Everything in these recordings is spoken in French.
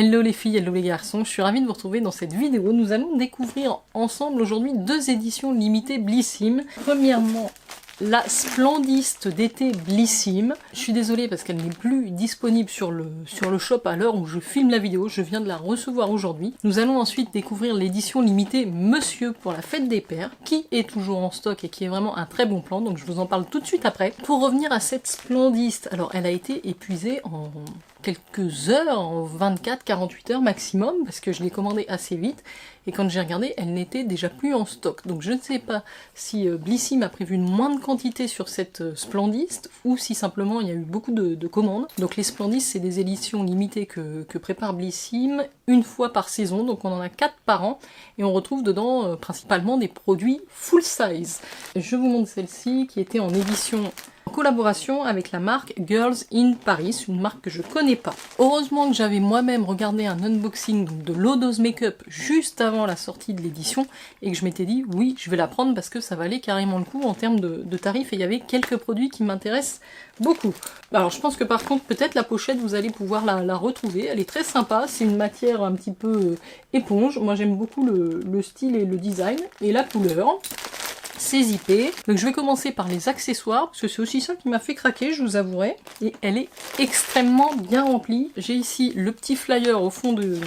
Hello les filles, hello les garçons, je suis ravie de vous retrouver dans cette vidéo. Nous allons découvrir ensemble aujourd'hui 2 éditions limitées Blissim. Premièrement, la Splendiste d'été Blissim. Je suis désolée parce qu'elle n'est plus disponible sur le shop à l'heure où je filme la vidéo, je viens de la recevoir aujourd'hui. Nous allons ensuite découvrir l'édition limitée Monsieur pour la fête des pères, qui est toujours en stock et qui est vraiment un très bon plan, donc je vous en parle tout de suite après. Pour revenir à cette Splendiste, alors elle a été épuisée en quelques heures, en 24-48 heures maximum, parce que je l'ai commandée assez vite, et quand j'ai regardé, elle n'était déjà plus en stock. Donc je ne sais pas si Blissim a prévu une moindre quantité sur cette Splendiste, ou si simplement il y a eu beaucoup de commandes. Donc les Splendistes, c'est des éditions limitées que prépare Blissim, une fois par saison, donc on en a 4 par an, et on retrouve dedans principalement des produits full size. Je vous montre celle-ci, qui était en édition en collaboration avec la marque Girls in Paris, une marque que je connais pas. Heureusement que j'avais moi-même regardé un unboxing de Low Dose Makeup juste avant la sortie de l'édition et que je m'étais dit oui, je vais la prendre parce que ça valait carrément le coup en termes de tarifs et il y avait quelques produits qui m'intéressent beaucoup. Alors je pense que par contre peut-être la pochette vous allez pouvoir la retrouver, elle est très sympa, c'est une matière un petit peu éponge, moi j'aime beaucoup le style et le design et la couleur. C'est zippé. Donc je vais commencer par les accessoires, parce que c'est aussi ça qui m'a fait craquer, je vous avouerai. Et elle est extrêmement bien remplie. J'ai ici le petit flyer au fond de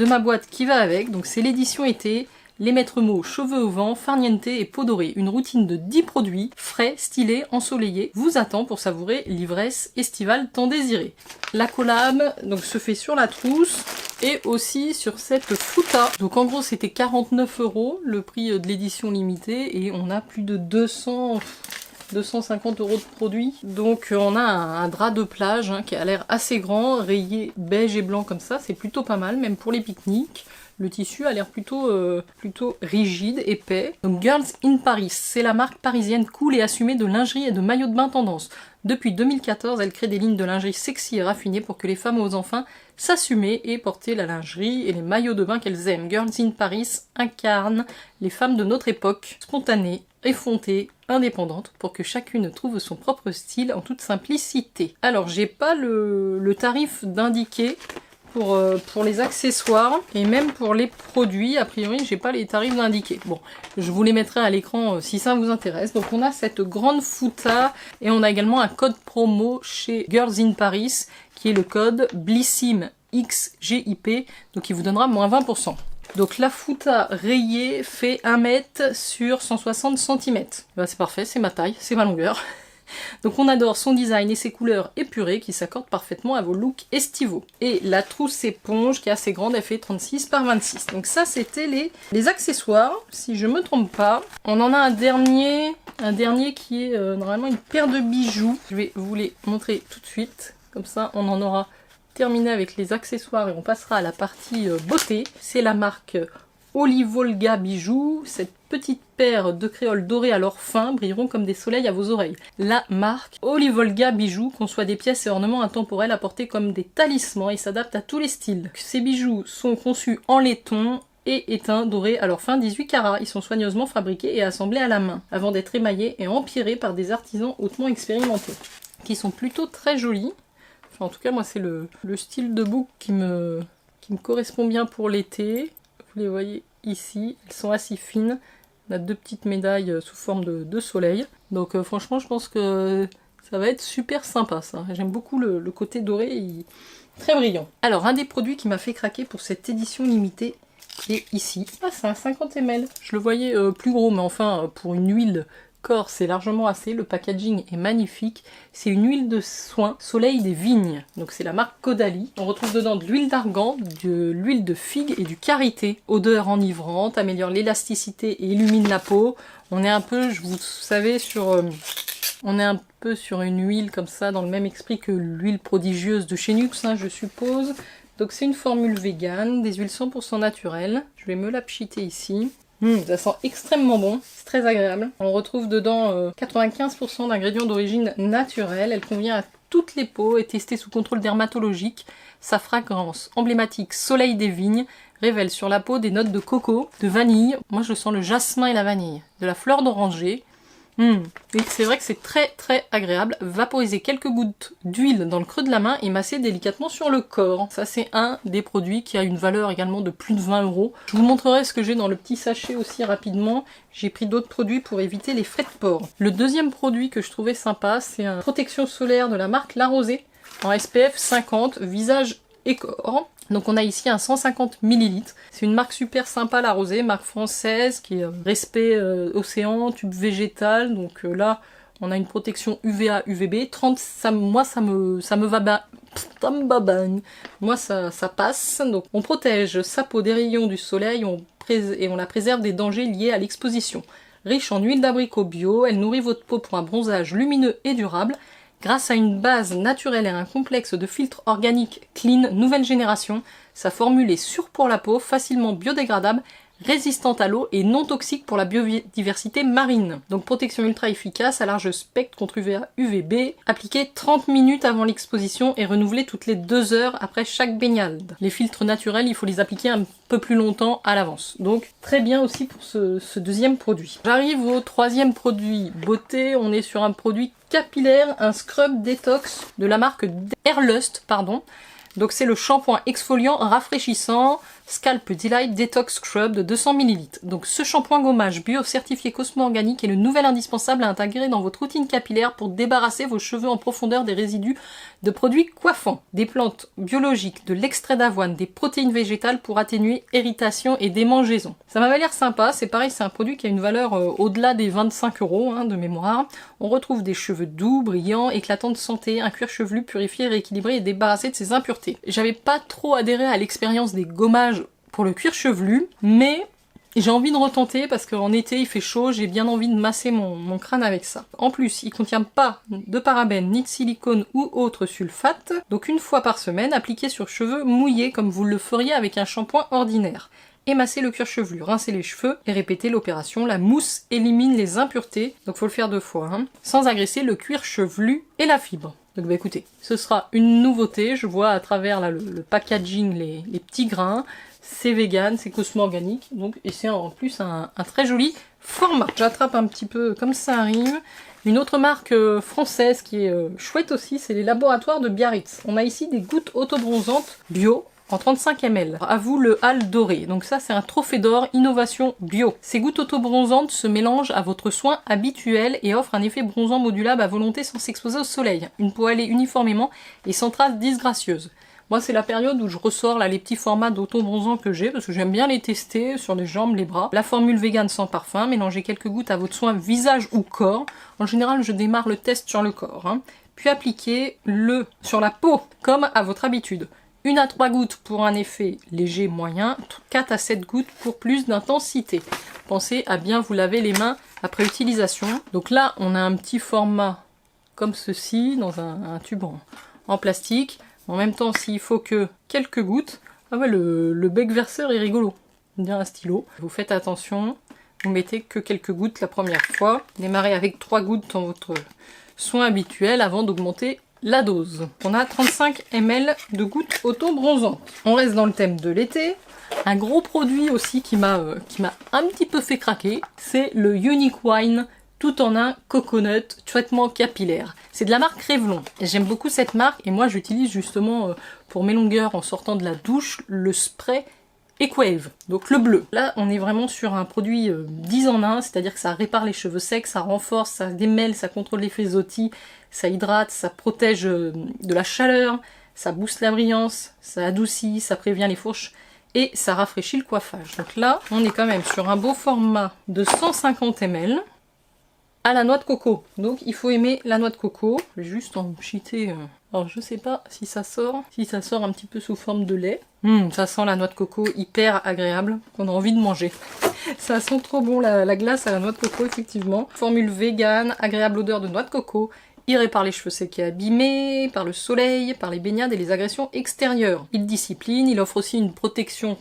ma boîte qui va avec. Donc c'est l'édition été. Les maîtres mots, cheveux au vent, farniente et peau dorée. Une routine de 10 produits, frais, stylés, ensoleillés, vous attend pour savourer l'ivresse estivale tant désirée. La collab donc, se fait sur la trousse et aussi sur cette fouta. Donc en gros c'était 49 € le prix de l'édition limitée et on a plus de 250 € de produits. Donc on a un drap de plage qui a l'air assez grand, rayé beige et blanc comme ça, c'est plutôt pas mal, même pour les pique-niques. Le tissu a l'air plutôt rigide, épais. Donc Girls in Paris, c'est la marque parisienne cool et assumée de lingerie et de maillots de bain tendance. Depuis 2014, elle crée des lignes de lingerie sexy et raffinées pour que les femmes osent enfin s'assumer et porter la lingerie et les maillots de bain qu'elles aiment. Girls in Paris incarne les femmes de notre époque, spontanées, effrontées, indépendantes, pour que chacune trouve son propre style en toute simplicité. Alors j'ai pas le tarif d'indiqué pour les accessoires et même pour les produits, a priori j'ai pas les tarifs indiqués. Bon, je vous les mettrai à l'écran si ça vous intéresse. Donc on a cette grande fouta et on a également un code promo chez Girls in Paris qui est le code BLISSIMXGIP, donc qui vous donnera moins 20%. Donc la fouta rayée fait 1 mètre sur 160 cm. Ben, c'est parfait, c'est ma taille, c'est ma longueur. Donc on adore son design et ses couleurs épurées qui s'accordent parfaitement à vos looks estivaux. Et la trousse éponge qui est assez grande, elle fait 36 par 26. Donc ça c'était les accessoires, si je me trompe pas. On en a un dernier qui est normalement une paire de bijoux. Je vais vous les montrer tout de suite, comme ça on en aura terminé avec les accessoires et on passera à la partie beauté. C'est la marque Olivolga Bijoux. Cette petite paire de créoles dorées à l'or fin brilleront comme des soleils à vos oreilles. La marque Olivolga Bijoux conçoit des pièces et ornements intemporels à porter comme des talismans et s'adapte à tous les styles. Ces bijoux sont conçus en laiton et éteints dorés à l'or fin 18 carats. Ils sont soigneusement fabriqués et assemblés à la main, avant d'être émaillés et empirés par des artisans hautement expérimentés, qui sont plutôt très jolis. Enfin, en tout cas, moi, c'est le style de boucle qui me correspond bien pour l'été. Vous les voyez ici, elles sont assez fines. On a 2 petites médailles sous forme de soleil. Donc franchement, je pense que ça va être super sympa ça. J'aime beaucoup le côté doré, très brillant. Alors, un des produits qui m'a fait craquer pour cette édition limitée est ici. Ah, c'est un 50 ml. Je le voyais plus gros, mais enfin, pour une huile corps, c'est largement assez. Le packaging est magnifique. C'est une huile de soin Soleil des Vignes. Donc c'est la marque Caudalie. On retrouve dedans de l'huile d'argan, de l'huile de figue et du karité. Odeur enivrante, améliore l'élasticité et illumine la peau. On est un peu, vous savez, on est un peu sur une huile comme ça, dans le même esprit que l'huile prodigieuse de chez Nuxe, hein, je suppose. Donc c'est une formule vegan, des huiles 100% naturelles. Je vais me la pchiter ici. Ça sent extrêmement bon, c'est très agréable. On retrouve dedans 95% d'ingrédients d'origine naturelle. Elle convient à toutes les peaux et testée sous contrôle dermatologique. Sa fragrance emblématique Soleil des Vignes révèle sur la peau des notes de coco, de vanille. Moi je sens le jasmin et la vanille, de la fleur d'oranger, Et c'est vrai que c'est très très agréable. Vaporiser quelques gouttes d'huile dans le creux de la main et masser délicatement sur le corps. Ça c'est un des produits qui a une valeur également de plus de 20 €. Je vous montrerai ce que j'ai dans le petit sachet aussi rapidement. J'ai pris d'autres produits pour éviter les frais de port. Le deuxième produit que je trouvais sympa, c'est une protection solaire de la marque La Rosée en SPF 50, visage et corps. Donc on a ici un 150 ml. C'est une marque super sympa, La Rosée, marque française qui est respect océan, tube végétal. Donc là, on a une protection UVA, UVB. 30, moi ça me va bien. Moi ça passe. Donc on protège sa peau des rayons du soleil et on la préserve des dangers liés à l'exposition. Riche en huile d'abricot bio, elle nourrit votre peau pour un bronzage lumineux et durable. Grâce à une base naturelle et un complexe de filtres organiques clean nouvelle génération, sa formule est sûre pour la peau, facilement biodégradable, résistante à l'eau et non toxique pour la biodiversité marine. Donc protection ultra efficace à large spectre contre UVA, UVB, appliquée 30 minutes avant l'exposition et renouvelée toutes les 2 heures après chaque baignade. Les filtres naturels, il faut les appliquer un peu plus longtemps à l'avance. Donc très bien aussi pour ce deuxième produit. J'arrive au troisième produit beauté, on est sur un produit capillaire, un scrub détox de la marque Airlust, pardon. Donc c'est le shampoing exfoliant rafraîchissant Scalp Delight Detox Scrub de 200 ml. Donc ce shampoing gommage bio certifié Cosmo Organique est le nouvel indispensable à intégrer dans votre routine capillaire pour débarrasser vos cheveux en profondeur des résidus de produits coiffants, des plantes biologiques, de l'extrait d'avoine, des protéines végétales pour atténuer irritation et démangeaison. Ça m'avait l'air sympa, c'est pareil, c'est un produit qui a une valeur au-delà des 25 € de mémoire. On retrouve des cheveux doux, brillants, éclatants de santé, un cuir chevelu purifié, rééquilibré et débarrassé de ses impuretés. J'avais pas trop adhéré à l'expérience des gommages pour le cuir chevelu, mais j'ai envie de retenter parce qu'en été il fait chaud, j'ai bien envie de masser mon crâne avec ça. En plus, il contient pas de parabènes, ni de silicone ou autres sulfates, donc une fois par semaine, appliquez sur cheveux mouillés comme vous le feriez avec un shampoing ordinaire. Émasser le cuir chevelu, rincer les cheveux et répéter l'opération. La mousse élimine les impuretés, donc faut le faire 2 fois, sans agresser le cuir chevelu et la fibre. Donc bah écoutez, ce sera une nouveauté, je vois à travers là, le packaging les petits grains, c'est vegan, c'est Cosmo Organique, donc, et c'est en plus un très joli format. J'attrape un petit peu comme ça arrive. Une autre marque française qui est chouette aussi, c'est les laboratoires de Biarritz. On a ici des gouttes auto-bronzantes bio, en 35 ml. À vous le hâle doré. Donc ça c'est un trophée d'or innovation bio. Ces gouttes auto-bronzantes se mélangent à votre soin habituel et offrent un effet bronzant modulable à volonté sans s'exposer au soleil. Une peau hâlée uniformément et sans traces disgracieuses. Moi c'est la période où je ressors là les petits formats d'auto-bronzant que j'ai parce que j'aime bien les tester sur les jambes, les bras. La formule vegan sans parfum, mélangez quelques gouttes à votre soin visage ou corps. En général je démarre le test sur le corps. Puis appliquez-le sur la peau comme à votre habitude. 1 à 3 gouttes pour un effet léger moyen, 4 à 7 gouttes pour plus d'intensité. Pensez à bien vous laver les mains après utilisation. Donc là, on a un petit format comme ceci, dans un tube en plastique. En même temps, s'il faut que quelques gouttes, ah ouais, le bec verseur est rigolo. On dirait un stylo. Vous faites attention, vous mettez que quelques gouttes la première fois. Démarrez avec 3 gouttes dans votre soin habituel avant d'augmenter la dose. On a 35 ml de gouttes auto-bronzantes. On reste dans le thème de l'été. Un gros produit aussi qui m'a un petit peu fait craquer, c'est le Unique Wine tout en un coconut traitement capillaire. C'est de la marque Revlon. J'aime beaucoup cette marque et moi j'utilise justement pour mes longueurs en sortant de la douche le spray Equave, donc le bleu. Là, on est vraiment sur un produit 10 en 1, c'est-à-dire que ça répare les cheveux secs, ça renforce, ça démêle, ça contrôle l'effet zoti, ça hydrate, ça protège de la chaleur, ça booste la brillance, ça adoucit, ça prévient les fourches et ça rafraîchit le coiffage. Donc là, on est quand même sur un beau format de 150 ml à la noix de coco. Donc il faut aimer la noix de coco. Je vais juste en cheater. Alors je sais pas si ça sort un petit peu sous forme de lait. Ça sent la noix de coco hyper agréable, qu'on a envie de manger. Ça sent trop bon la glace à la noix de coco effectivement. Formule vegan, agréable odeur de noix de coco, Il répare les cheveux secs et abîmés, par le soleil, par les baignades et les agressions extérieures. Il discipline, il offre aussi une protection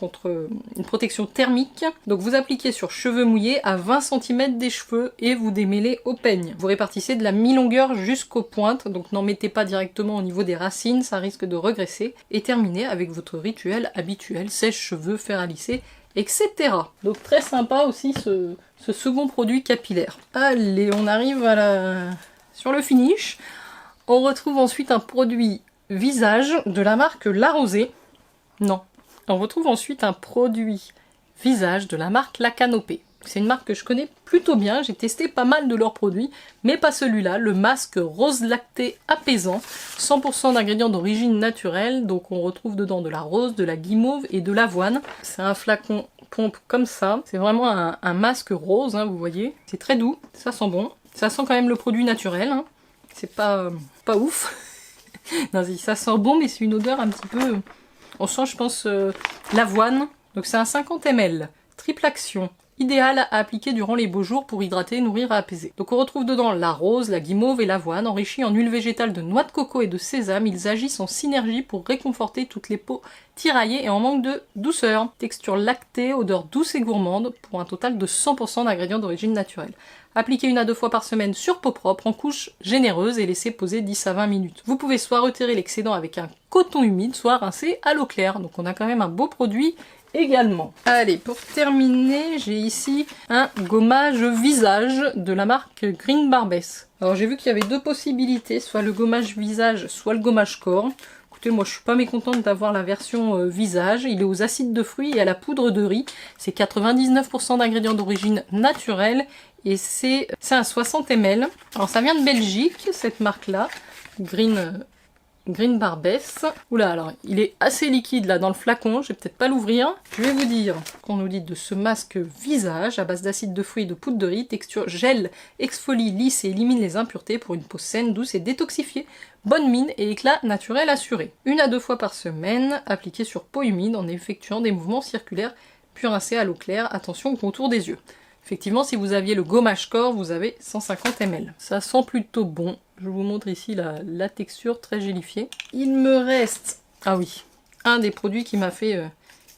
thermique. Donc vous appliquez sur cheveux mouillés à 20 cm des cheveux et vous démêlez au peigne. Vous répartissez de la mi-longueur jusqu'aux pointes, donc n'en mettez pas directement au niveau des racines, ça risque de regresser. Et terminez avec votre rituel habituel, sèche-cheveux, fer à lisser, etc. Donc très sympa aussi ce second produit capillaire. Allez, on arrive sur le finish. On retrouve ensuite un produit visage de la marque La Rosée. Non, on retrouve ensuite un produit visage de la marque La Canopée. C'est une marque que je connais plutôt bien, j'ai testé pas mal de leurs produits, mais pas celui-là, le masque rose lacté apaisant, 100% d'ingrédients d'origine naturelle, donc on retrouve dedans de la rose, de la guimauve et de l'avoine. C'est un flacon pompe comme ça, c'est vraiment un masque rose, hein, vous voyez, c'est très doux, ça sent bon, ça sent quand même le produit naturel, hein. C'est pas ouf, non, ça sent bon mais c'est une odeur un petit peu, on sent je pense l'avoine, donc c'est un 50 ml, triple action. Idéal à appliquer durant les beaux jours pour hydrater, nourrir et apaiser. Donc on retrouve dedans la rose, la guimauve et l'avoine, enrichis en huile végétale de noix de coco et de sésame. Ils agissent en synergie pour réconforter toutes les peaux tiraillées et en manque de douceur. Texture lactée, odeur douce et gourmande, pour un total de 100% d'ingrédients d'origine naturelle. Appliquez 1 à 2 fois par semaine sur peau propre, en couche généreuse et laissez poser 10 à 20 minutes. Vous pouvez soit retirer l'excédent avec un coton humide, soit rincer à l'eau claire. Donc on a quand même un beau produit également. Allez, pour terminer, j'ai ici un gommage visage de la marque Green Barbès. Alors j'ai vu qu'il y avait deux possibilités, soit le gommage visage, soit le gommage corps. Écoutez, moi je suis pas mécontente d'avoir la version visage. Il est aux acides de fruits et à la poudre de riz. C'est 99% d'ingrédients d'origine naturelle et c'est un 60 ml. Alors ça vient de Belgique, cette marque-là, Green Barbès. Oula, alors il est assez liquide là dans le flacon, je vais peut-être pas l'ouvrir. Je vais vous dire qu'on nous dit de ce masque visage à base d'acide de fruits et de poudre de riz, texture gel, exfolie, lisse et élimine les impuretés pour une peau saine, douce et détoxifiée. Bonne mine et éclat naturel assuré. 1 à 2 fois par semaine, appliqué sur peau humide en effectuant des mouvements circulaires, puis rincé à l'eau claire. Attention au contour des yeux. Effectivement, si vous aviez le gommage corps, vous avez 150 ml. Ça sent plutôt bon. Je vous montre ici la texture très gélifiée. Il me reste, ah oui, un des produits qui m'a fait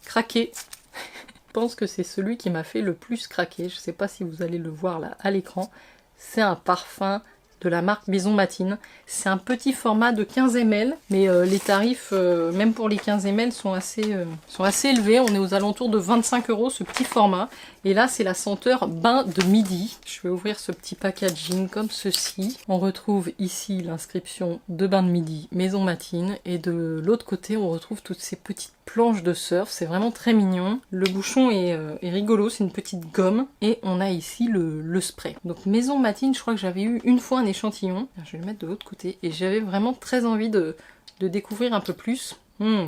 craquer. Je pense que c'est celui qui m'a fait le plus craquer. Je ne sais pas si vous allez le voir là à l'écran. C'est un parfum de la marque Maison Matine. C'est un petit format de 15 ml, mais les tarifs, même pour les 15 ml, sont assez élevés. On est aux alentours de 25 € ce petit format. Et là, c'est la senteur bain de midi. Je vais ouvrir ce petit packaging comme ceci. On retrouve ici l'inscription de bain de midi Maison Matine. Et de l'autre côté, on retrouve toutes ces petites planches de surf. C'est vraiment très mignon. Le bouchon est rigolo, c'est une petite gomme. Et on a ici le spray. Donc Maison Matine, je crois que j'avais eu une fois un échantillon. Je vais le mettre de l'autre côté. Et j'avais vraiment très envie de découvrir un peu plus.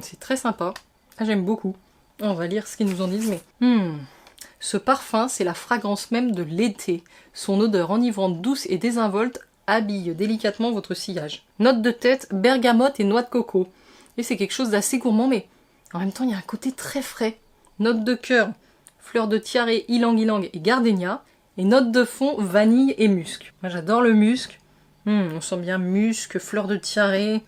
C'est très sympa. Ah, j'aime beaucoup. On va lire ce qu'ils nous en disent, mais... Ce parfum, c'est la fragrance même de l'été. Son odeur enivrante, douce et désinvolte habille délicatement votre sillage. Note de tête, bergamote et noix de coco. Et c'est quelque chose d'assez gourmand, mais en même temps, il y a un côté très frais. Note de cœur, fleur de tiare, ylang-ylang et gardénia. Et note de fond, vanille et musc. Moi, j'adore le musc. On sent bien musc, fleur de tiare.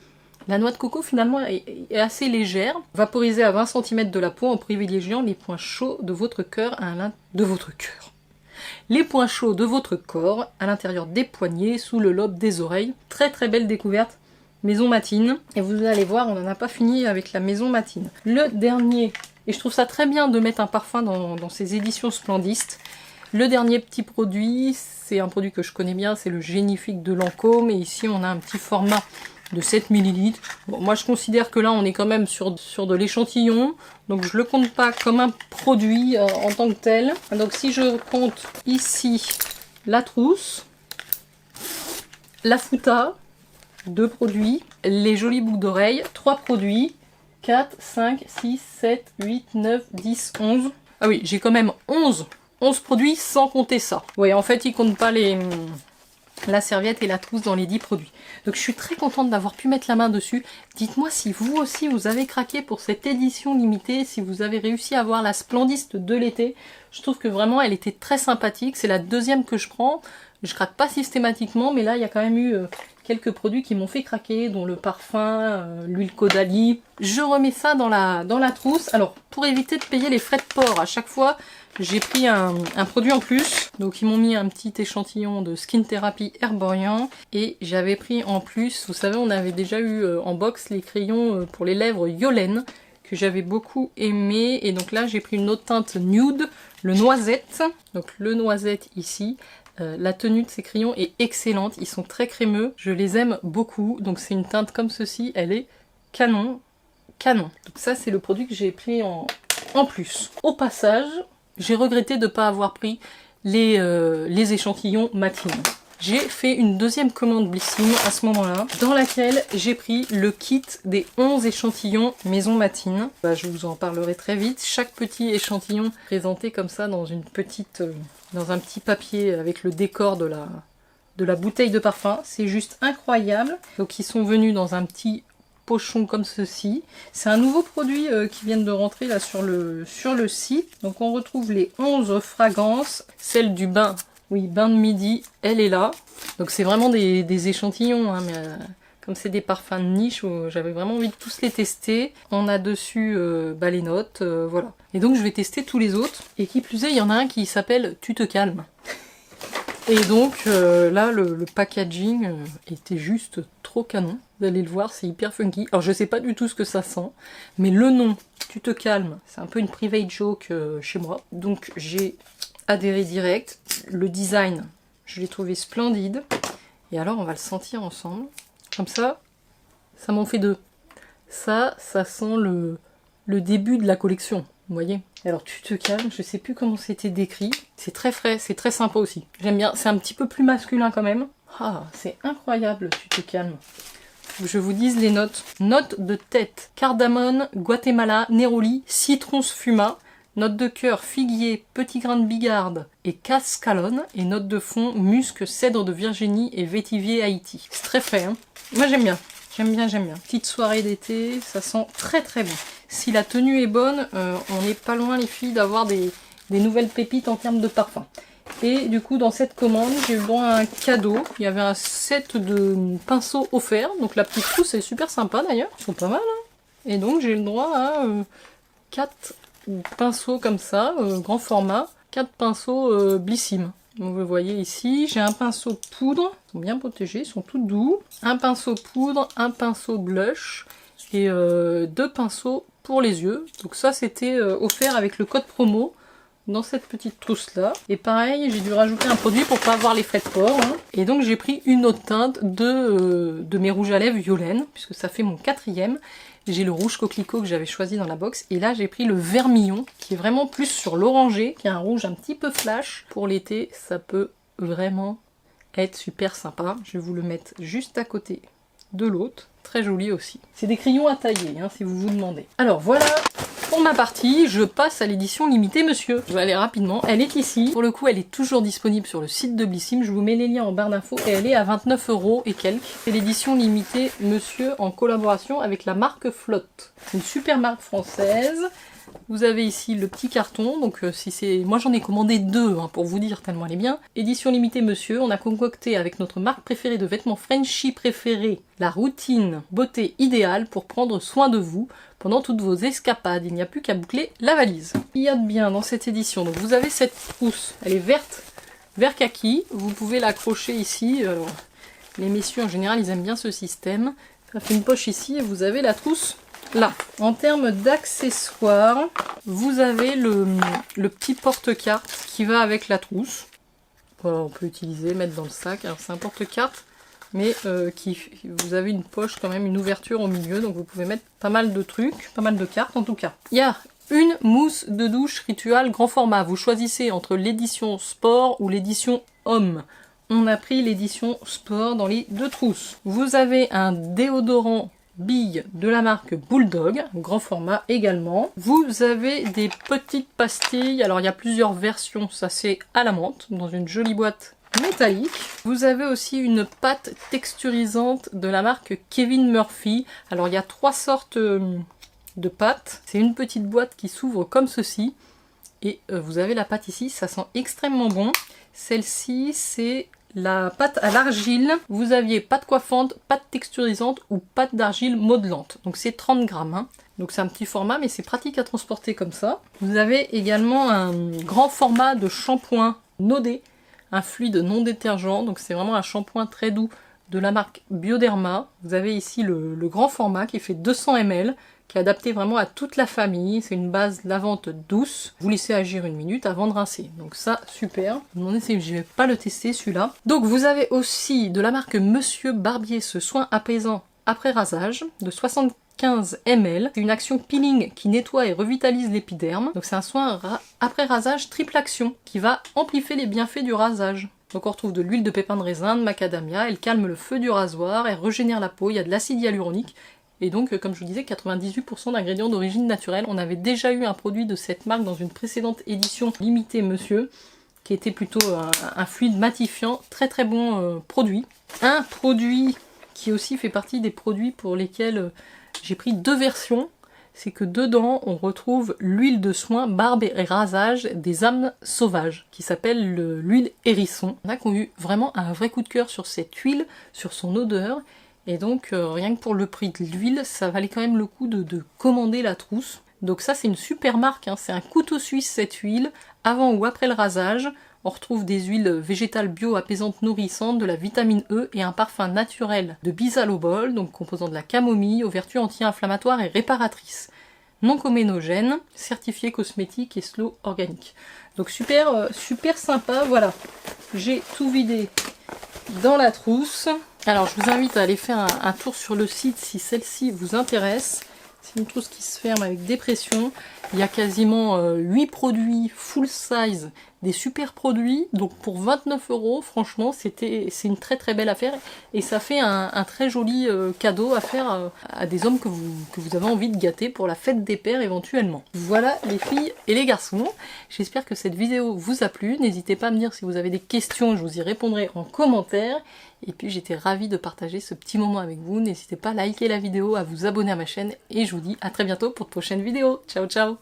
La noix de coco finalement est assez légère, vaporisée à 20 cm de la peau en privilégiant les points chauds de votre cœur Les points chauds de votre corps à l'intérieur des poignets, sous le lobe des oreilles. Très très belle découverte. Maison Matine. Et vous allez voir, on n'en a pas fini avec la Maison Matine. Le dernier, et je trouve ça très bien de mettre un parfum dans ces éditions splendistes. Le dernier petit produit, c'est un produit que je connais bien, c'est le Génifique de Lancôme. Et ici on a un petit format de 7 ml. Bon, moi je considère que là on est quand même sur de l'échantillon, donc je le compte pas comme un produit en tant que tel. Donc si je compte ici la trousse, la fouta, 2 produits, les jolies boucles d'oreilles, 3 produits, 4, 5, 6, 7, 8, 9, 10, 11. Ah oui, j'ai quand même 11 produits sans compter ça. Oui, en fait ils comptent pas la serviette et la trousse dans les 10 produits. Donc je suis très contente d'avoir pu mettre la main dessus. Dites-moi si vous aussi vous avez craqué pour cette édition limitée, si vous avez réussi à avoir la Splendiste de l'été. Je trouve que vraiment elle était très sympathique. C'est la deuxième que je prends. Je craque pas systématiquement, mais là il y a quand même eu quelques produits qui m'ont fait craquer, dont le parfum, l'huile Caudalie. Je remets ça dans la trousse. Alors pour éviter de payer les frais de port à chaque fois, j'ai pris un produit en plus. Donc ils m'ont mis un petit échantillon de Skin Therapy Herborian. Et j'avais pris en plus, vous savez on avait déjà eu en box les crayons pour les lèvres Yolène, que j'avais beaucoup aimé. Et donc là j'ai pris une autre teinte nude, le noisette. Donc le noisette ici. La tenue de ces crayons est excellente, ils sont très crémeux, je les aime beaucoup. Donc c'est une teinte comme ceci, elle est canon, canon. Donc ça c'est le produit que j'ai pris en plus. Au passage, j'ai regretté de ne pas avoir pris les échantillons Matine. J'ai fait une deuxième commande Blissim à ce moment-là, dans laquelle j'ai pris le kit des 11 échantillons Maison Matine. Je vous en parlerai très vite. Chaque petit échantillon présenté comme ça dans une petite, dans un petit papier avec le décor de la bouteille de parfum. C'est juste incroyable. Donc ils sont venus dans un petit pochon comme ceci. C'est un nouveau produit qui vient de rentrer là sur le site. Donc on retrouve les 11 fragrances, celle du bain. Oui, bain de midi, elle est là. Donc c'est vraiment des échantillons, hein, mais comme c'est des parfums de niche, j'avais vraiment envie de tous les tester. On a dessus les notes, voilà. Et donc je vais tester tous les autres. Et qui plus est, il y en a un qui s'appelle Tu te calmes. Et donc là, le packaging était juste trop canon. Vous allez le voir, c'est hyper funky. Alors je sais pas du tout ce que ça sent, mais le nom, Tu te calmes, c'est un peu une private joke chez moi. Donc j'ai adhéré direct. Le design, je l'ai trouvé splendide. Et alors on va le sentir ensemble. Comme ça m'en fait deux. Ça sent le début de la collection, vous voyez. Alors Tu te calmes, je sais plus comment c'était décrit. C'est très frais, c'est très sympa aussi. J'aime bien, c'est un petit peu plus masculin quand même. Ah, c'est incroyable, Tu te calmes. Je vous dise les notes. Note de tête, cardamone, Guatemala, néroli, citron sfuma. Note de cœur, figuier, petit grain de bigarde et cascalone. Et note de fond, musc, cèdre de Virginie et vétivier Haïti. C'est très frais, hein. Moi j'aime bien. J'aime bien, j'aime bien. Petite soirée d'été, ça sent très très bon. Si la tenue est bonne, on n'est pas loin les filles d'avoir des nouvelles pépites en termes de parfum. Et du coup dans cette commande, j'ai eu le droit à un cadeau. Il y avait un set de pinceaux offerts. Donc la petite trousse est super sympa d'ailleurs. Ils sont pas mal, hein. Et donc j'ai eu le droit à 4 pinceaux comme ça, grand format, 4 pinceaux Blissim. Donc vous voyez ici, j'ai un pinceau poudre, ils sont bien protégés, ils sont tout doux. Un pinceau poudre, un pinceau blush et 2 pinceaux pour les yeux. Donc ça c'était offert avec le code promo dans cette petite trousse là. Et pareil, j'ai dû rajouter un produit pour pas avoir les frais de port, hein. Et donc j'ai pris une autre teinte de mes rouges à lèvres Yolène, puisque ça fait mon 4e. J'ai le rouge coquelicot que j'avais choisi dans la box. Et là, j'ai pris le vermillon, qui est vraiment plus sur l'orangé, qui est un rouge un petit peu flash. Pour l'été, ça peut vraiment être super sympa. Je vais vous le mettre juste à côté de l'autre. Très joli aussi. C'est des crayons à tailler, hein, si vous vous demandez. Alors voilà, pour ma partie, je passe à l'édition limitée, monsieur. Je vais aller rapidement. Elle est ici. Pour le coup, elle est toujours disponible sur le site de Blissim. Je vous mets les liens en barre d'infos et elle est à 29 € et quelques. C'est l'édition limitée, monsieur, en collaboration avec la marque Flotte. C'est une super marque française. Vous avez ici le petit carton, donc si c'est... Moi j'en ai commandé 2, hein, pour vous dire, tellement elle est bien. Édition limitée, monsieur, on a concocté avec notre marque préférée de vêtements Frenchie préférée, la routine beauté idéale pour prendre soin de vous pendant toutes vos escapades. Il n'y a plus qu'à boucler la valise. Il y a de bien dans cette édition, donc vous avez cette trousse, elle est verte, vert kaki, vous pouvez l'accrocher ici. Alors, les messieurs en général ils aiment bien ce système. Ça fait une poche ici et vous avez la trousse là. En termes d'accessoires, vous avez le petit porte-carte qui va avec la trousse. Voilà, on peut utiliser, mettre dans le sac. Alors c'est un porte-carte, mais vous avez une poche quand même, une ouverture au milieu, donc vous pouvez mettre pas mal de trucs, pas mal de cartes en tout cas. Il y a une mousse de douche Ritual grand format. Vous choisissez entre l'édition sport ou l'édition homme. On a pris l'édition sport dans les 2 trousses. Vous avez un déodorant bille de la marque Bulldog, grand format également. Vous avez des petites pastilles, alors il y a plusieurs versions, ça c'est à la menthe, dans une jolie boîte métallique. Vous avez aussi une pâte texturisante de la marque Kevin Murphy. Alors il y a 3 sortes de pâtes. C'est une petite boîte qui s'ouvre comme ceci. Et vous avez la pâte ici, ça sent extrêmement bon. Celle-ci, c'est la pâte à l'argile, vous aviez pâte coiffante, pâte texturisante ou pâte d'argile modelante. Donc c'est 30 grammes. Hein. Donc c'est un petit format, mais c'est pratique à transporter comme ça. Vous avez également un grand format de shampoing Nodé, un fluide non détergent. Donc c'est vraiment un shampoing très doux de la marque Bioderma. Vous avez ici le grand format qui fait 200 ml, qui est adapté vraiment à toute la famille. C'est une base lavante douce. Vous laissez agir 1 minute avant de rincer. Donc ça, super. Vous me demandez si je vais pas le tester celui-là. Donc vous avez aussi de la marque Monsieur Barbier ce soin apaisant après rasage de 75 ml. C'est une action peeling qui nettoie et revitalise l'épiderme. Donc c'est un soin après rasage triple action qui va amplifier les bienfaits du rasage. Donc on retrouve de l'huile de pépins de raisin, de macadamia, elle calme le feu du rasoir, elle régénère la peau, il y a de l'acide hyaluronique. Et donc, comme je vous disais, 98% d'ingrédients d'origine naturelle. On avait déjà eu un produit de cette marque dans une précédente édition limitée Monsieur, qui était plutôt un fluide matifiant, très très bon produit. Un produit qui aussi fait partie des produits pour lesquels j'ai pris 2 versions. C'est que dedans, on retrouve l'huile de soin barbe et rasage des âmes sauvages, qui s'appelle l'huile hérisson. Il y en a qui ont eu vraiment un vrai coup de cœur sur cette huile, sur son odeur. Et donc, rien que pour le prix de l'huile, ça valait quand même le coup de commander la trousse. Donc ça, c'est une super marque, hein. C'est un couteau suisse cette huile, avant ou après le rasage. On retrouve des huiles végétales bio apaisantes nourrissantes, de la vitamine E et un parfum naturel de bisalobol, donc composant de la camomille, aux vertus anti-inflammatoires et réparatrices. Non coménogène, certifié cosmétique et slow organique. Donc super sympa, voilà. J'ai tout vidé dans la trousse. Alors je vous invite à aller faire un tour sur le site si celle-ci vous intéresse. C'est une trousse qui se ferme avec dépression. Il y a quasiment 8 produits full size, des super produits. Donc pour 29 €, franchement, c'est une très très belle affaire. Et ça fait un très joli cadeau à faire à des hommes que vous avez envie de gâter pour la fête des pères éventuellement. Voilà les filles et les garçons. J'espère que cette vidéo vous a plu. N'hésitez pas à me dire si vous avez des questions, je vous y répondrai en commentaire. Et puis j'étais ravie de partager ce petit moment avec vous. N'hésitez pas à liker la vidéo, à vous abonner à ma chaîne. Et je vous dis à très bientôt pour de prochaines vidéos. Ciao ciao!